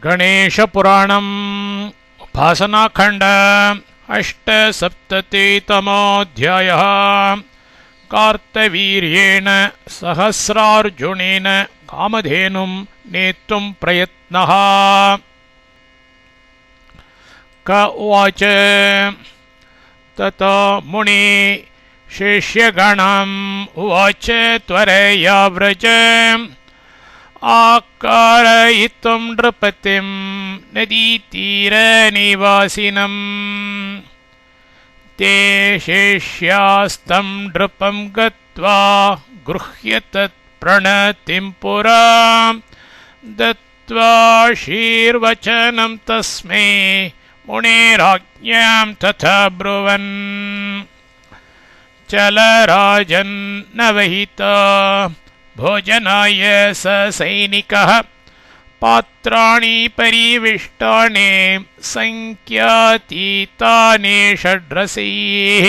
गणेशपुराणम् उपासनाखण्ड अष्टसप्ततितमोऽध्यायः। कार्तवीर्येण सहस्रार्जुनेन कामधेनुं नेतुं प्रयत्नः। क उवाच ततो मुनि शिष्यगणम् उवाच त्वरया व्रज आकारयितुं नृपतिं नदीतीरनिवासिनम्। ते शिष्यास्तं नृपं गत्वा गृह्य तत्प्रणतिं पुरा दत्त्वा शीर्वचनं तस्मै मुनेराज्ञां तथा ब्रुवन्। चल राजन्नवहिता भोजनाय स सैनिकः पात्राणि परिविष्टानि संख्यातीतानि षड्रसैः।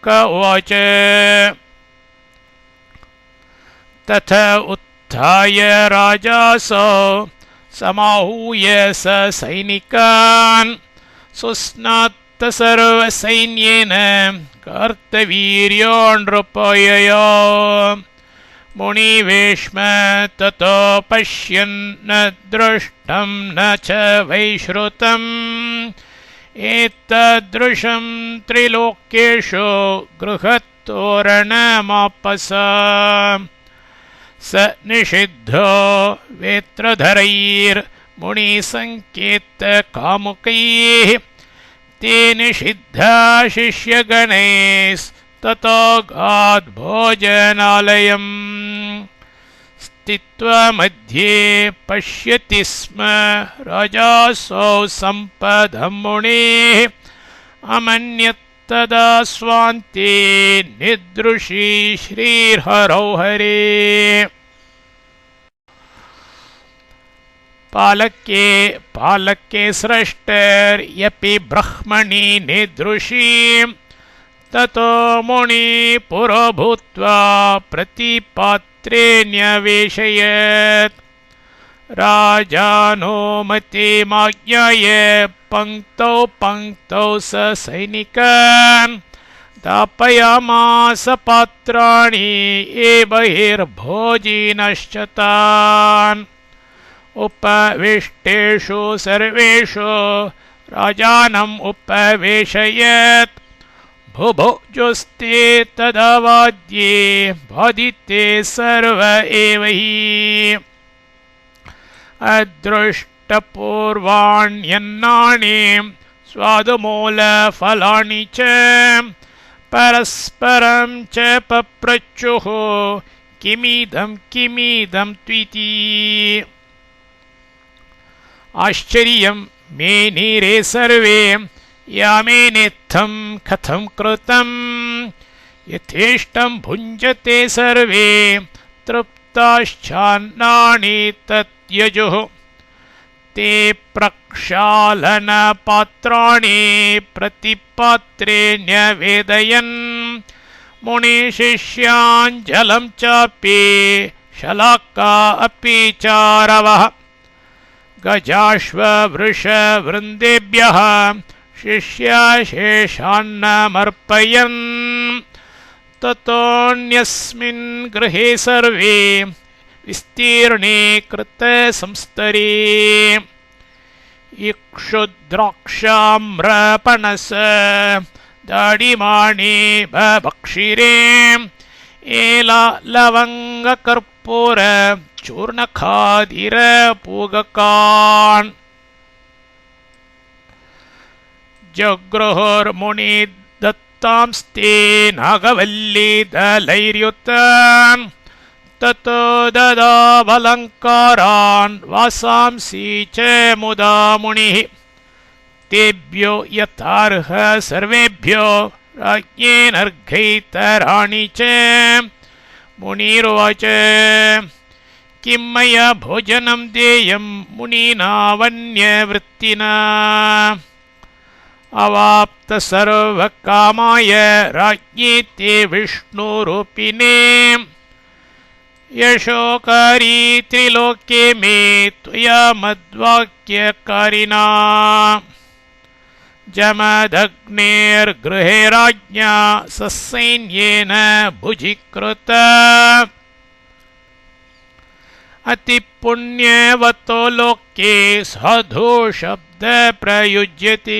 क उवाच तथ उत्थाय राजासो समाहूय स सैनिकान् सुस्नात सर्वसैन्येन कार्तवीर्यो नृपयया। मुनिवेश्म ततो पश्यन् न दृष्टं न च वैश्रुतम् एतदृशं त्रिलोक्येषु गृहतोरणमापस। स निषिद्धो वेत्रधरैर्मुनिसङ्केतकामुकैः ते निषिद्धा शिष्यगणैस्ततो गाद्भोजनालयम्। स्थित्वा मध्ये पश्यति स्म राजासौ सम्पदं मुनेः अमन्यत्तदा स्वान्ते निदृशी श्रीहरौ हरे। पालके स्रष्टर्यपि ब्रह्मणि निदृशी ततो मुनि पुरो भूत्वा प्रतिपात्रे न्यवेशयत्। राजानुमतिमाज्ञाय पङ्क्तौ पङ्क्तौ स सैनिकान् दापयामास पात्राणि बहिर्भोजिनश्च तान्। उपविष्टेषु सर्वेषु राजानम् उपवेशयत् भुभुजुस्ते तदा वाद्ये बाधिते सर्व एव हि। अदृष्टपूर्वाण्यन्नानि स्वादुमूलफलानि च परस्परं च पप्रच्छुः किमिदं त्विति। आश्चर्यं मेनिरे सर्वे यामेनेत्थं कथं कृतं यथेष्टं भुञ्जते सर्वे तृप्ताश्चान्नानि तत्यजुः। ते प्रक्षालनपात्राणि प्रतिपात्रे न्यवेदयन् मुनिशिष्याञ्जलं चापि शलाका अपि चारवः। गजाश्ववृषवृन्देभ्यः शिष्याशेषान्नमर्पयन् ततोऽन्यस्मिन् गृहे सर्वे विस्तीर्णे कृतसंस्तरे। इक्षुद्राक्षाम्रपणस दाडिमाणि बभक्षिरे एला लवङ्गकर्पूर चूर्णखादिरपूगकान्। जगृहुर्मुनि दत्तांस्ते नागवल्लीदलैर्युतान् ततो ददावलङ्कारान् वासांसि च मुदा मुनिः। तेभ्यो यथार्ह सर्वेभ्यो राज्ञेनर्घैतराणि च। मुनिरुवाच किं मया भोजनं देयं मुनिना वन्यवृत्तिना। अवाप्त सर्वकामाय राज्ञे ते विष्णुरूपिणे यशोकारी त्रिलोके मे त्वया मद्वाक्यकारिणा जमदग्नेर्गृहे राज्ञा ससैन्येन भुजीकृत अतिपुण्यवतो लोके साधु शब्द प्रयुज्यते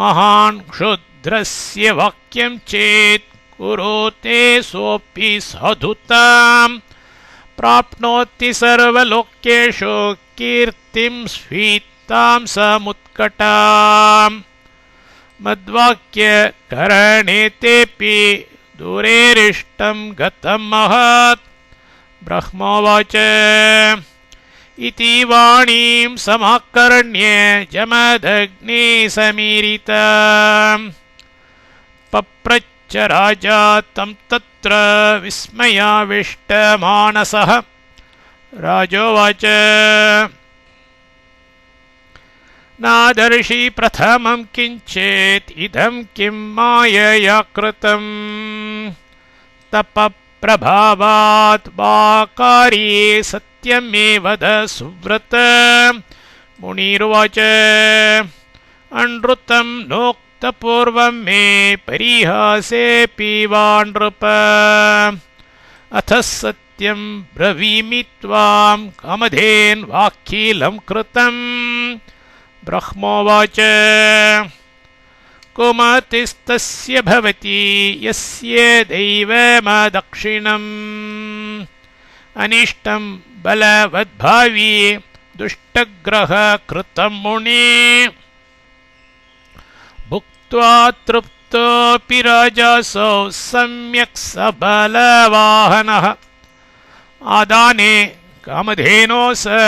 महान् क्षुद्रस्य वाक्यं चेत् कुरुते सोऽपि साधुताम् प्राप्नोति सर्वलोकेषु कीर्तिं स्वीतां समुत्कटाम् मद्वाक्यकरणे तेऽपि दूरेरिष्टं गतं महत् ब्रह्मोवाच इति वाणीं समाकर्ण्य जमदग्ने समीरिता पप्रच्छ राजा तं तत्र विस्मयाविष्टमानसः राजोवाच नादर्शि प्रथमं किञ्चित् इदं किं मायया कृतम् तपप्रभावात् वा कार्ये सत्यमेव वद सुव्रत मुनिरुवाच अनृतं नोक्तपूर्वं मे परिहासेऽपि वा नृप अथ सत्यं ब्रवीमि त्वां कामधेन्वाखिलं कृतं ब्रह्मोवाच कुमतिस्तस्य भवति यस्य दैवमदक्षिणम् अनिष्टं बलवद्भावी दुष्टग्रह कृतं मुने भुक्त्वा तृप्तोऽपि राजासौ सम्यक् सबलवाहनः आदाने कामधेनो स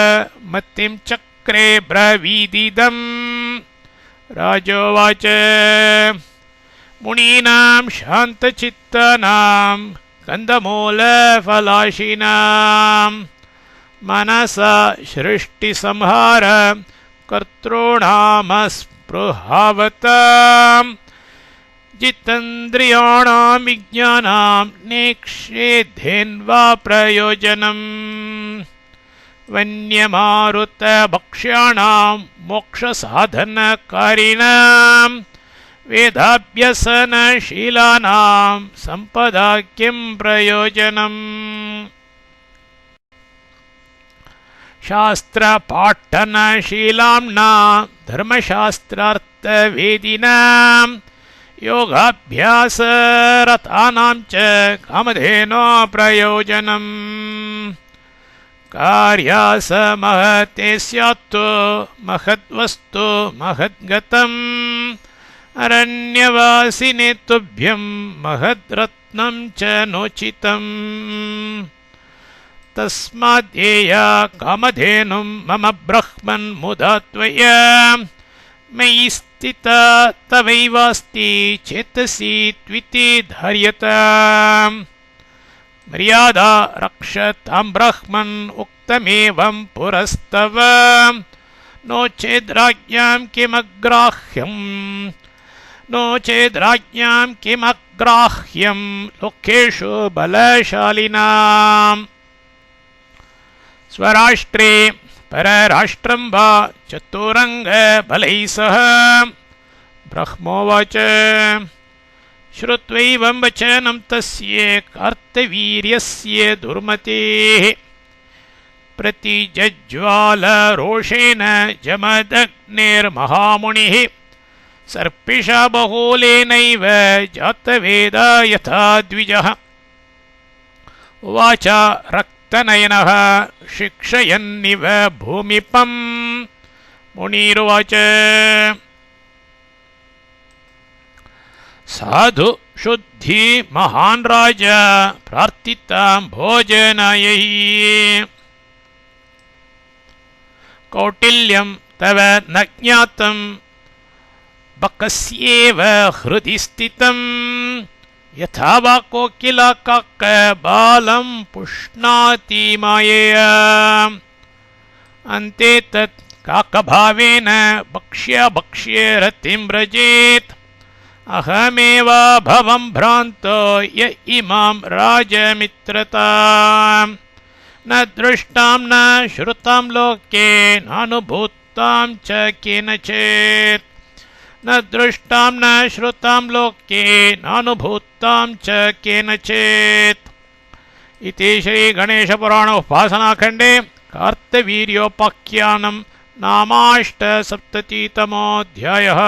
मतिं चक्रे ब्रवीदिदम् राजोवाच मुनीनां शान्तचित्तानां कन्दमूलफलाशिनां मनसा सृष्टिसंहार कर्तॄणामस्पृहावतां जितेन्द्रियाणां विज्ञानां नेक्षेधेन्वा प्रयोजनम् वन्यमारुतभक्ष्याणां मोक्षसाधनकारिणां वेदाभ्यसनशीलानां सम्पदा किं प्रयोजनम् शास्त्रपाठनशीलाम्नां धर्मशास्त्रार्थवेदिनां योगाभ्यासरतानां च कामधेनो प्रयोजनम् कार्यासमहते स्यात्तु महद्वस्तु महद्गतम् अरण्यवासिने तुभ्यं महद्रत्नं च नोचितम् तस्माद्येया कामधेनुं मम ब्रह्मन् मुदा त्वया मयि स्थिता तवैवास्ति चेतसि त्विति धार्यताम् मर्यादा रक्षतां ब्रह्मन् उक्तमेवं पुरस्तव नो चेद्राज्ञां किमग्राह्यं लोकेषु बलशालिनाम् स्वराष्ट्रे परराष्ट्रं वा चतुरङ्गबलैः सह ब्रह्मोवाच श्रुत्वैवं वचनं तस्य कार्तवीर्यस्य दुर्मतेः प्रतिजज्ज्वालरोषेण जमदग्नेर्महामुनिः सर्पिषा बहुलेनैव जातवेदा यथा द्विजः उवाच रक्तनयनः शिक्षयन्निव भूमिपम् मुनिरुवाच साधु शुद्धि महान् राजा प्रार्थितां भोजनाय कौटिल्यं तव न ज्ञातं बकस्येव हृदि स्थितं यथा वा कोकिला काकबालं पुष्णाति मायया अन्ते तत् काकभावेन भक्ष्य रतिं व्रजेत् अहमेव भवं भ्रान्तो य इमां राजमित्रताम् न दृष्टां न श्रुतां लोके नानुभूतां च केनचित् न दृष्टां न श्रुतां लोके नानुभूतां च केनचित् इति श्रीगणेशपुराण उपासनाखण्डे कार्तवीर्योपाख्यानं नामाष्टसप्ततितमोऽध्यायः।